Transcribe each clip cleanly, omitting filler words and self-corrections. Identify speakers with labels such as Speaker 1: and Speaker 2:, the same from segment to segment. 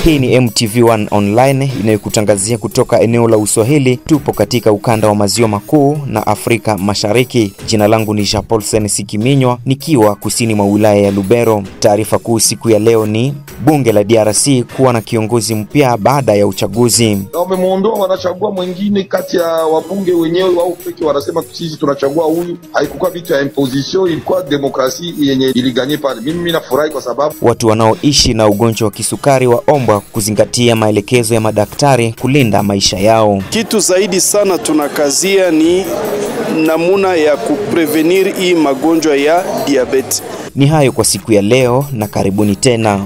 Speaker 1: Hii ni MTV1 Online inayokutangazia kutoka eneo la Uswahili. Tupo katika ukanda wa maziwa makuu na Afrika Mashariki. Jina langu ni Jean-Paul Sikiminywa nikiwa kusini mwa wilaya ya Lubero. Taarifa kuu siku ya leo ni bunge la DRC kuwa na kiongozi mpya baada ya uchaguzi.
Speaker 2: Wamemuondoa, wanachagua mwingine kati ya wabunge wenyewe wao pekee, wanasema sisi tunachagua huyu. Haikuwa vitu ya imposition, ilikuwa demokrasi yenye iliganye pale. Mimi nafurahi kwa sababu
Speaker 1: watu wanaoishi na ugonjwa wa kisukari waombwa kuzingatia maelekezo ya madaktari kulinda maisha yao.
Speaker 3: Kitu zaidi sana tunakazia ni namuna ya kuprevenir hii magonjwa ya diabetes.
Speaker 1: Ni hayo kwa siku ya leo na karibuni tena.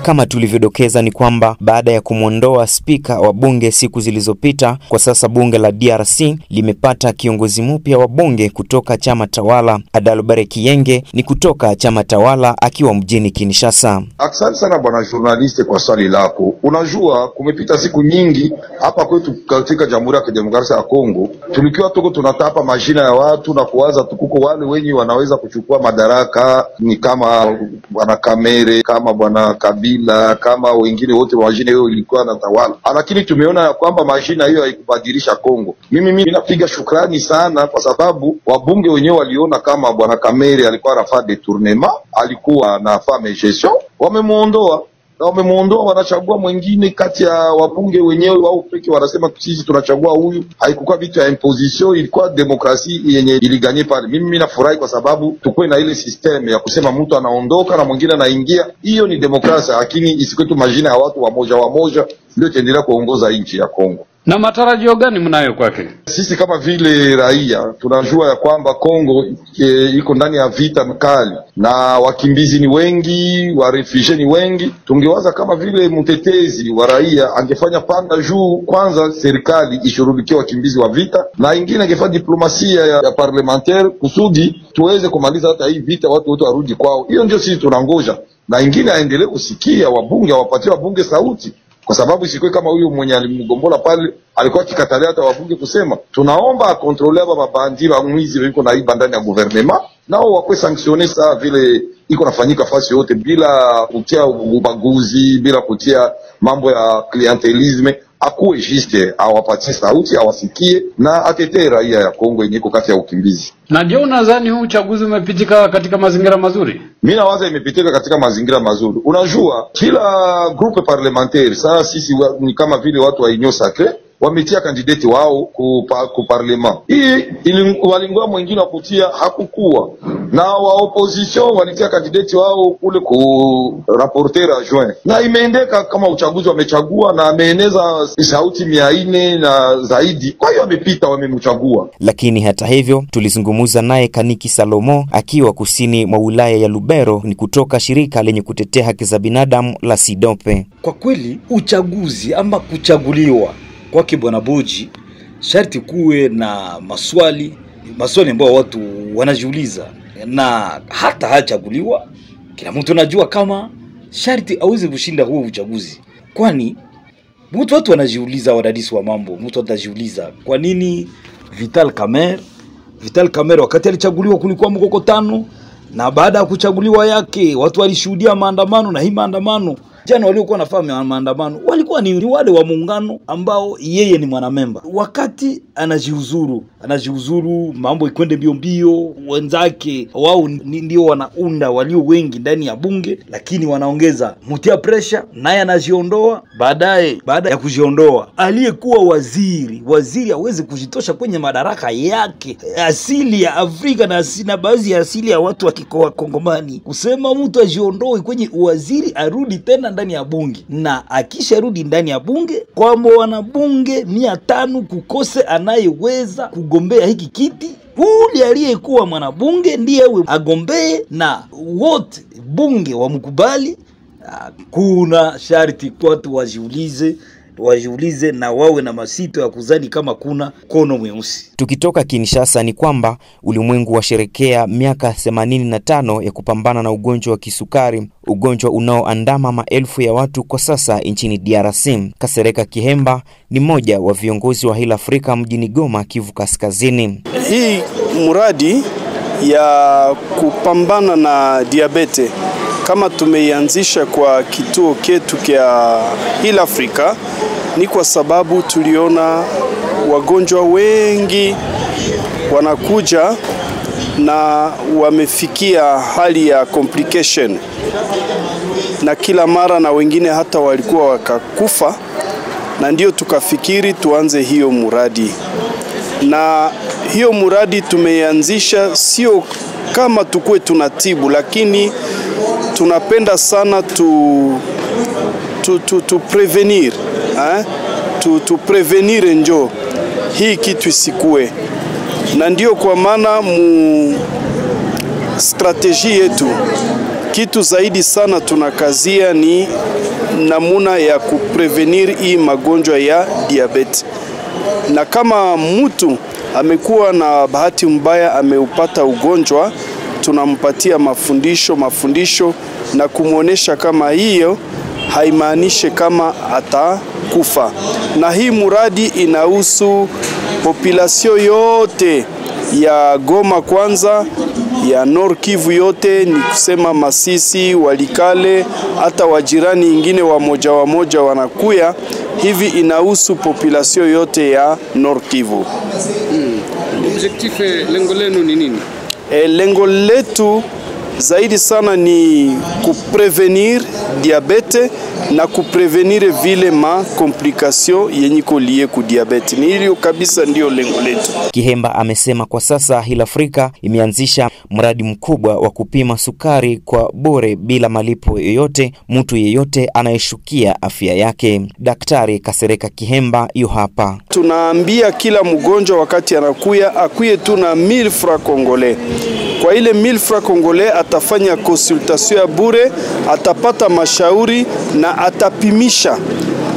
Speaker 1: Kama tulivyodokeza ni kwamba baada ya kumuondoa spika wa bunge siku zilizopita, kwa sasa bunge la DRC limepata kiongozi mpya wa bunge kutoka chama tawala. Adalbert Kiyenge ni kutoka chama tawala akiwa mjini Kinshasa.
Speaker 2: Asante sana bwana journaliste kwa swali lako. Unajua kumepita siku nyingi hapa kwetu katika Jamhuri ya Kidemokrasia ya Kongo, tulikiwa tuko tunatapa majina ya watu na kuwaza tukuko wale wenye wanaweza kuchukua madaraka, ni kama bwana Kamere, kama bwana Kabila, kama wengine wote majina hiyo ilikuwa na tawala. Lakini tumeona kwamba majina hiyo haikubadilisha Kongo. Mimi napiga shukrani sana kwa sababu wabunge wenyewe waliona kama bwana Kamere alikuwa anafanya detournement, alikuwa anafanya gestion, wamemuondoa. Na wamemuondoa, wanachagua mwingine kati ya wabunge wenyewe wao pekee, wanasema sisi tunachagua huyu. Haikuwa vitu ya imposition, ilikuwa demokrasi yenye iliganye pale. Mimi nafurahi kwa sababu tukue na ile system ya kusema mtu anaondoka na mwingine anaingia. Hiyo ni demokrasia, lakini isikwetu majina ya watu wamoja ndio itaendelea kuongoza nchi ya Kongo.
Speaker 4: Na matarajio gani mnayo kwake?
Speaker 2: Sisi kama vile raia tunajua ya kwamba Kongo iko ndani ya vita mkali na wakimbizi ni wengi, wa refugee ni wengi. Tungewaza kama vile mtetezi wa raia angefanya panda juu, kwanza serikali ishughulikie wakimbizi wa vita, na ingine angefanya diplomasia ya parlementaire kusudi tuweze kumaliza hata hii vita, watu wote warudi kwao. Hiyo ndio sisi tunangoja, na ingine aendelee kusikia wabunge, wapatie wabunge sauti. Kwa sababu isikwe kama huyu mwenye alimgombola pale alikuwa kikatalia hata wabunge kusema tunaomba akontrolea baba bandi wa mwizi wiko na iba ndani ya gouvernement, nao wakwe sanctionner saa vile iko nafanyika fasi yote bila kutia ubaguzi, bila kutia mambo ya clientelisme. Akuwe juste awapatie sauti, awasikie na atetee raia ya Kongo yenye iko kati ya ukimbizi.
Speaker 4: Na je, unadhani huu uchaguzi umepitika katika mazingira mazuri?
Speaker 2: Mimi nawaza imepitika katika mazingira mazuri. Unajua kila groupe parlementaire sasa sisi ni kama vile watu wa Union Sacrée wametia kandidati wao ku parlement. Hii walingwa mwingine wa kutia hakukuwa. Na wa opposition walitia kandidati wao kule ku rapporteur adjoint. Na imeendeka kama uchaguzi wamechagua na ameeneza sauti 400 na zaidi. Kwa hiyo wamepita, wamemchagua.
Speaker 1: Lakini hata hivyo tulizungumza naye Kaniki Salomo akiwa kusini mwa wilaya ya Lubero, ni kutoka shirika lenye kutetea haki za binadamu la Sidope.
Speaker 5: Kwa kweli uchaguzi ama kuchaguliwa kwake Bwana Boji sharti kuwe na maswali ambayo watu wanajiuliza, na hata hachaguliwa kila mtu anajua kama sharti aweze kushinda huo uchaguzi. Kwani watu wanajiuliza, wadadisi wa mambo, mtu atajiuliza kwa nini Vital Kamerhe wakati alichaguliwa kulikuwa mkokotano, na baada ya kuchaguliwa yake watu walishuhudia maandamano, na hii maandamano jana waliokuwa nafanya maandamano walikuwa ni wale wa muungano ambao yeye ni mwanamemba. Wakati anajiuzuru mambo ikwende mbio, wenzake wao ndio wanaunda walio wengi ndani ya bunge, lakini wanaongeza mutia pressure, naye anajiondoa. Baada ya kujiondoa, aliyekuwa waziri hawezi kujitosha kwenye madaraka yake, asili ya Afrika na baadhi ya asili ya watu wa Kongomani, kusema mtu ajiondoe kwenye waziri arudi tena ndani ya bunge, na akisharudi ndani ya bunge kwamba wanabunge 500 kukose anayeweza kugombea hiki kiti, ule aliyekuwa mwanabunge ndiye agombee na wote bunge wamkubali. Kuna sharti watu wajiulize na wawe na masito ya kuzani kama kuna kono mweusi.
Speaker 1: Tukitoka Kinshasa ni kwamba ulimwengu washerekea miaka 85 ya kupambana na ugonjwa wa kisukari, ugonjwa unaoandama maelfu ya watu kwa sasa nchini DRC. Kasereka Kihemba ni mmoja wa viongozi wa Heal Africa mjini Goma, Kivu Kaskazini.
Speaker 3: Hii muradi ya kupambana na diabete kama tumeianzisha kwa kituo ketu kia Heal Africa ni kwa sababu tuliona wagonjwa wengi wanakuja na wamefikia hali ya complication, na kila mara na wengine hata walikuwa wakakufa, na ndio tukafikiri tuanze hiyo muradi. Na hiyo muradi tumeianzisha sio kama tukue tunatibu, lakini tunapenda sana tu prevenir, tu prevenir njo hii kitu isikue. Na ndio kwa maana mu strategy yetu kitu zaidi sana tunakazia ni namuna ya kuprevenir hii magonjwa ya diabetes. Na kama mtu amekuwa na bahati mbaya ameupata ugonjwa, tunampatia mafundisho na kumuonesha kama hiyo haimaanishi kama atakufa. Na hii muradi inahusu population yote ya Goma kwanza, ya Nord Kivu yote, ni kusema Masisi, Walikale, hata wajirani ingine wamoja wanakuya. Hivi inahusu population yote ya Nord Kivu.
Speaker 4: Objectif, lengo lenu ni nini?
Speaker 3: Lengo letu zaidi sana ni kuprevenir diabete na kuprevenir vile ma complication yenye kolie ku diabete. Ni hilo kabisa ndio lengo letu.
Speaker 1: Kihemba amesema kwa sasa Heal Africa imeanzisha mradi mkubwa wa kupima sukari kwa bure bila malipo yoyote mtu yeyote anayeshukia afya yake. Daktari Kasereka Kihemba yu hapa.
Speaker 3: Tunaambia kila mgonjwa wakati anakuya akuye tu na 1000 francs congolais. Kwa ile 1000 francs congolais atafanya consultation ya bure, atapata mashauri na atapimisha.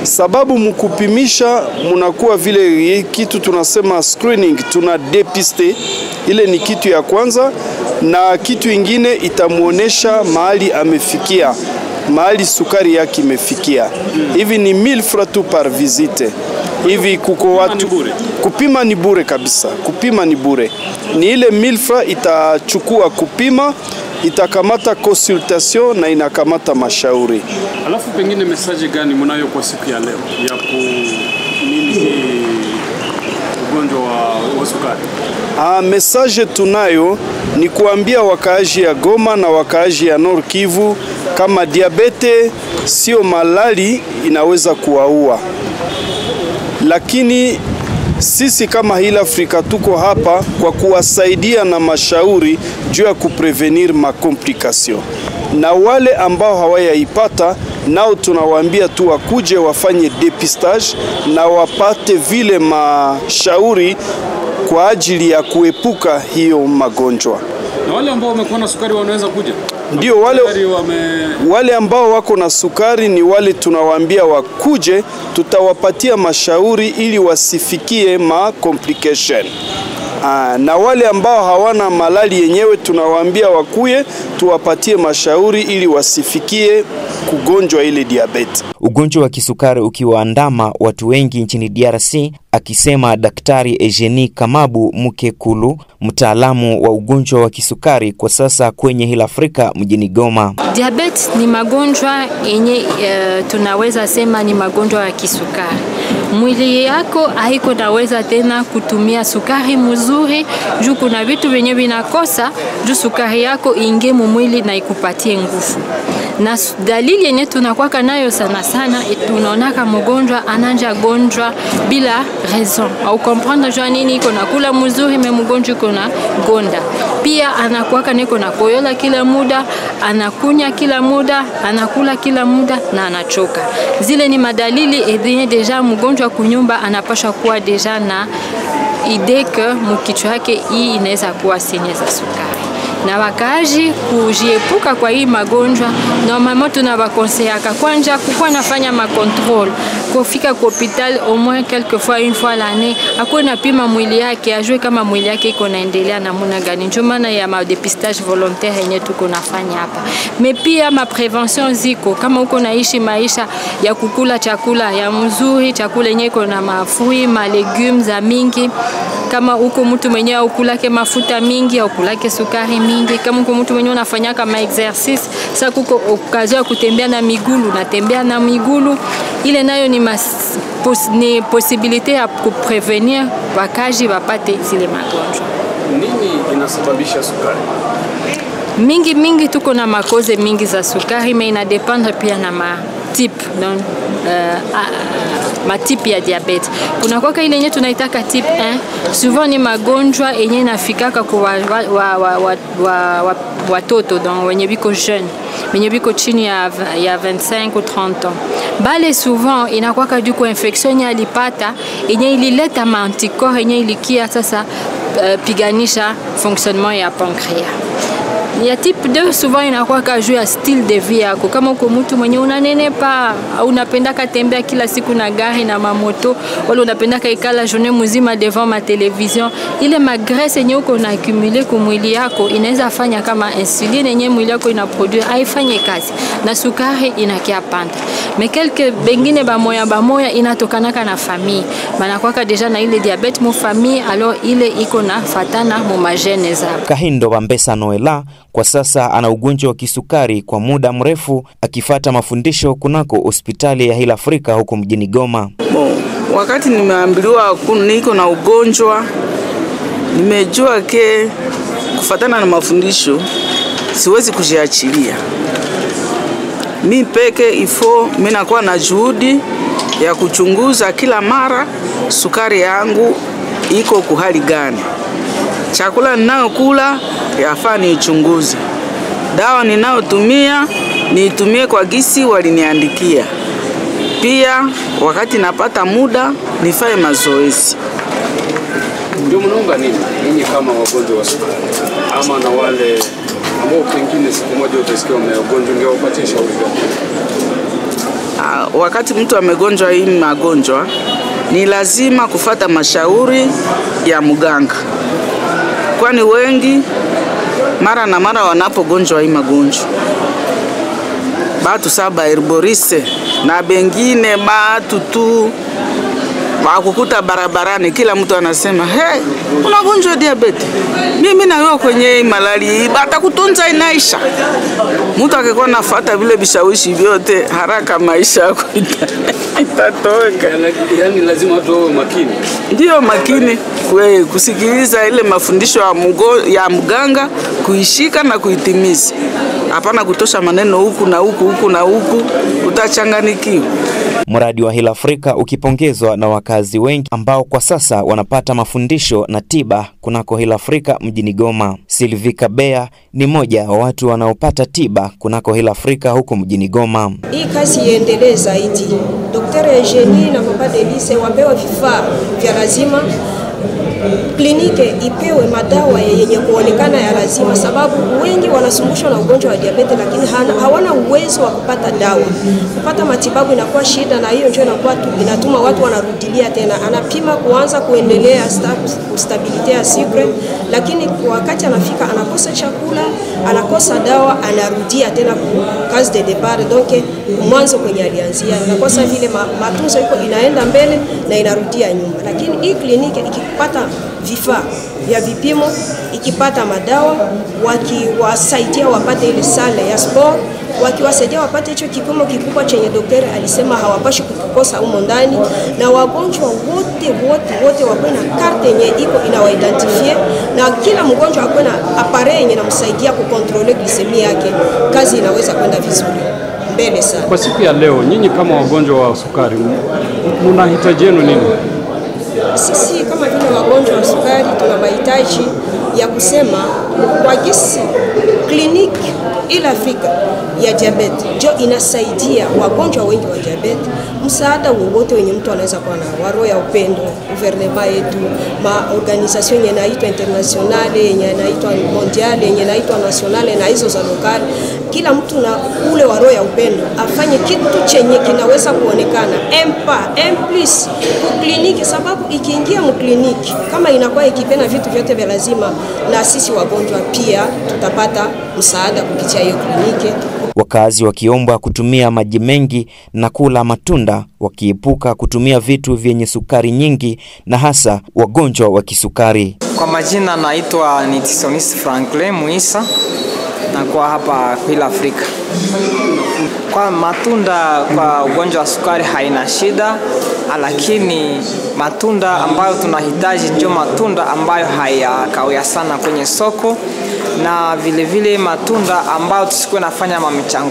Speaker 3: Sababu mkupimisha munakuwa vile kitu tunasema screening, tuna depiste. Ile ni kitu ya kwanza, na kitu ingine itamuonesha mahali amefikia, mahali sukari yake imefikia. Hivi ni 1000 francs tu par visite. Hivi kuko watu kupima ni bure kabisa. Kupima ni bure. Ni ile 1000 francs itachukua kupima, itakamata consultation na inakamata mashauri.
Speaker 4: Alafu pengine message gani mnayo kwa siku ya leo ya nini ugonjwa wa sukari?
Speaker 3: Message tunayo ni kuambia wakaaji ya Goma na wakaaji ya Nord Kivu kama diabete sio malali inaweza kuwaua. Lakini sisi kama Heal Africa tuko hapa kwa kuwasaidia na mashauri juu ya kuprevenir ma complication. Na wale ambao hawayaipata nao tunawaambia tu wakuje wafanye depistage na wapate vile mashauri kwa ajili ya kuepuka hiyo magonjwa.
Speaker 4: Na wale ambao wamekuwa na sukari wanaweza kuja?
Speaker 3: Ndio, wale ambao wako na sukari ni wale tunawaambia wakuje, tutawapatia mashauri ili wasifikie ma complication. Na wale ambao hawana malali yenyewe tunawaambia wakuye, tuwapatie mashauri ili wasifikie kugonjwa ile diabetes.
Speaker 1: Ugonjwa wa kisukari ukiwaandama watu wengi nchini DRC, akisema Daktari Eugenie Kamabu Mukekulu, mtaalamu wa ugonjwa wa kisukari kwa sasa kwenye Heal Africa mjini Goma.
Speaker 6: Diabetes ni magonjwa yenye tunaweza sema ni magonjwa ya kisukari. Mwili yako haiko naweza tena kutumia sukari mzuri juu kuna vitu vyenye vinakosa juu sukari yako ingie mwili na ikupatie nguvu. Na dalili yenye tunakuwa nayo sana tunaonaka mgonjwa ananja gonjwa bila raison. Au comprendre jua nini iko nakula mzuri me mgonjwa iko na gonda. Pia anakuwa niko na koyola kila muda, anakunya kila muda, anakula kila muda na anachoka. Zile ni madalili yenye deja mgonjwa kunyumba anapaswa kuwa deja na idee ke mkichwa yake hii inaweza kuwa sinye za sukari. Na wakaaji kujiepuka kwa hii magonjwa, normalement tunawakonseaka kwanza kukuwa nafanya makontrol, kufika kwa hospitali au moins quelquefois une fois l'année, akuwe na pima mwili yake, ajue kama mwili yake iko naendelea namna gani. Ndio maana ya ma dépistage volontaire yenye tuko nafanya hapa. Mais pia ma prévention ziko, kama uko naishi maisha ya kukula chakula ya mzuri, chakula yenye iko na mafui, ma legumes za mingi, kama uko mtu mwenyewe ukulake mafuta mingi au kulake sukari mingi, kama uko mtu mwenyewe unafanya kama exercice, sasa kuko occasion ya kutembea na migulu, natembea na migulu, ile nayo ni possibilité ya kuprevenir wakaji wapate zile magonjwa.
Speaker 4: Nini inasababisha sukari?
Speaker 6: Mingi tuko na makoze mingi za sukari, mais ina dépendre pia na type donc ma type ya diabete. Kuna kwa ile yenye tunaitaka type 1, souvent ni magonjwa yenye nafikaka kwa watoto donc wenye biko jeune, wenye biko chini ya 25 ou 30 ans. Bale souvent inakuwa du kwa infection ya lipata yenye ilileta ma anticorps yenye ilikia sasa piganisha fonctionnement ya pancréas. Ya type 2 souvent inakuwa juu ya style de vie yako. Kama uko mtu mwenye unanenepa au unapenda kutembea kila siku na gari na mamoto, wala unapenda kaikala journée mzima devant ma télévision, ile magresse yenye uko na accumuler kwa mwili yako inaweza fanya kama insuline yenye mwili yako inaproduire haifanye kazi na sukari inakia panda. Mais quelques bengine bamoya inatokanaka na famille. Banakuwa deja na ile diabete mu famille, alors ile iko na fatana mu magene zao.
Speaker 1: Kahindo Bambesa Noela kwa sasa ana ugonjwa wa kisukari kwa muda mrefu akifata mafundisho kunako hospitali ya Hill Africa huko mjini Goma.
Speaker 7: Wakati nimeambiliwa niko na ugonjwa, nimejua ke kufatana na mafundisho siwezi kujiachilia. Mimi peke ifo mimi nakuwa na juhudi ya kuchunguza kila mara sukari yangu iko kuhali gani. Chakula ninayokula yafaa nichunguze. Dawa ninayotumia niitumie kwa gisi waliniandikia. Pia wakati napata muda nifanye mazoezi.
Speaker 4: Ndio mnaunga nini kama wagonjwa wa sukari ama na wale ambao pengine siku moja utasikia wamegonjwa, ndio upatie shauri gani?
Speaker 7: Wakati mtu amegonjwa hii magonjwa ni lazima kufata mashauri ya mganga. Kwani wengi mara na mara wanapogonjwa hii magonjwa batu saba herborise na bengine batu tu wakukuta barabarani, kila mtu anasema hey, unagonjwa diabete, mimi na wewe kwenye malali batakutunza inaisha. Mtu akikuwa nafuata vile vishawishi vyote, haraka maisha yako itatoka.
Speaker 4: Yani lazima tuwe makini.
Speaker 7: Ndio makini kusikiliza ile mafundisho ya mganga, kuishika na kuitimiza. Hapana kutosha maneno huku na huku na huku, utachanganikiwa.
Speaker 1: Mradi wa Hill Africa ukipongezwa na wakazi wengi ambao kwa sasa wanapata mafundisho na tiba kunako Hill Africa mjini Goma. Sylvie Kabea ni moja wa watu wanaopata tiba kunako Hill Africa huko mjini Goma.
Speaker 8: Hii kazi iendelee zaidi. Dr. Eugenie na Papa Delise wapewe vifaa vya lazima. Kliniki ipewe madawa yenye kuonekana ya lazima, sababu wengi wanasumbushwa na ugonjwa wa diabete lakini hawana uwezo wa kupata dawa. Kupata matibabu inakuwa shida, na hiyo ndio inakuwa inatuma watu wanarudilia tena. Anapima kuanza kuendelea stability ya sucre, lakini wakati anafika anakosa chakula, anakosa dawa, anarudia tena kwa case de départ, donc mwanzo kwenye alianzia. Inakosa vile matunzo iko inaenda mbele na inarudia nyuma. Lakini hii kliniki ikipata vifaa vya vipimo, ikipata madawa, wakiwasaidia wapate ile sale ya sport, wakiwasaidia wapate hicho kipimo kikubwa chenye daktari alisema hawapashi kukosa humo ndani, na wagonjwa wote wawe na karte yenye iko inawaidentifie, na kila mgonjwa awe na appareil yenye namsaidia kukontrole glycemia yake, kazi inaweza kwenda vizuri mbele sana.
Speaker 4: Kwa siku ya leo nyinyi kama wagonjwa wa sukari mnahitaji nini?
Speaker 8: Sisi kama vile wagonjwa wa sukari tuna mahitaji ya kusema kwa gisi kliniki Ila Afrika ya diabete jo inasaidia wagonjwa wengi wa diabete. Msaada wowote wenye mtu anaweza kuwa na waro ya upendo, gouvernement yetu, ma organisation yenye inaitwa internationale, yenye inaitwa mondiale, yenye inaitwa nationale na hizo za lokali. Kila mtu na ule waro ya upendo afanye kitu chenye kinaweza kuonekana plus kliniki, sababu ikiingia mkliniki kama inakuwa ikipena vitu vyote vya lazima, na sisi wagonjwa pia tutapata msaada kupitia hiyo kliniki.
Speaker 1: Wakazi wakiomba kutumia maji mengi na kula matunda, wakiepuka kutumia vitu vyenye sukari nyingi, na hasa wagonjwa wa kisukari.
Speaker 9: Kwa majina naitwa nutritionist Franklin Muisa na kwa hapa kwa Afrika. Kwa matunda kwa ugonjwa wa sukari haina shida, lakini matunda ambayo tunahitaji ndio matunda ambayo hayakawia sana kwenye soko, na vile vile matunda ambayo tusikuwe nafanya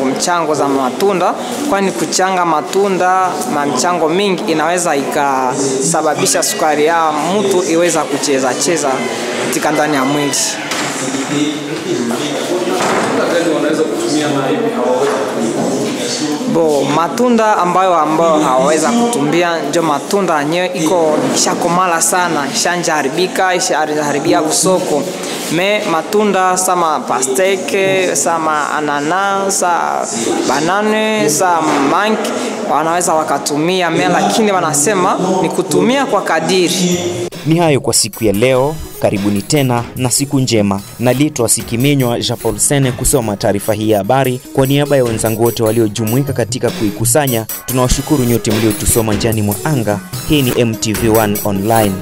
Speaker 9: michango za matunda, kwani kuchanga matunda michango mingi inaweza ikasababisha sukari ya mtu iweza kucheza katika ndani ya mwili. Matunda ambayo hawaweza kutumia ndio matunda yenyewe iko ishakomala sana, ishaharibika kusoko. Matunda sama pasteke, sama ananas, banane, sama mango wanaweza wakatumia, lakini wanasema ni kutumia kwa kadiri.
Speaker 1: Ni hayo kwa siku ya leo. Karibuni tena na siku njema. Nalitwa Sikiminywa Japolsene kusoma taarifa hii ya habari. Kwa niaba ya wenzangu wote waliojumuika katika kuikusanya, tunawashukuru nyote mliotusoma njiani mwa anga. Hii ni MTV1 Online.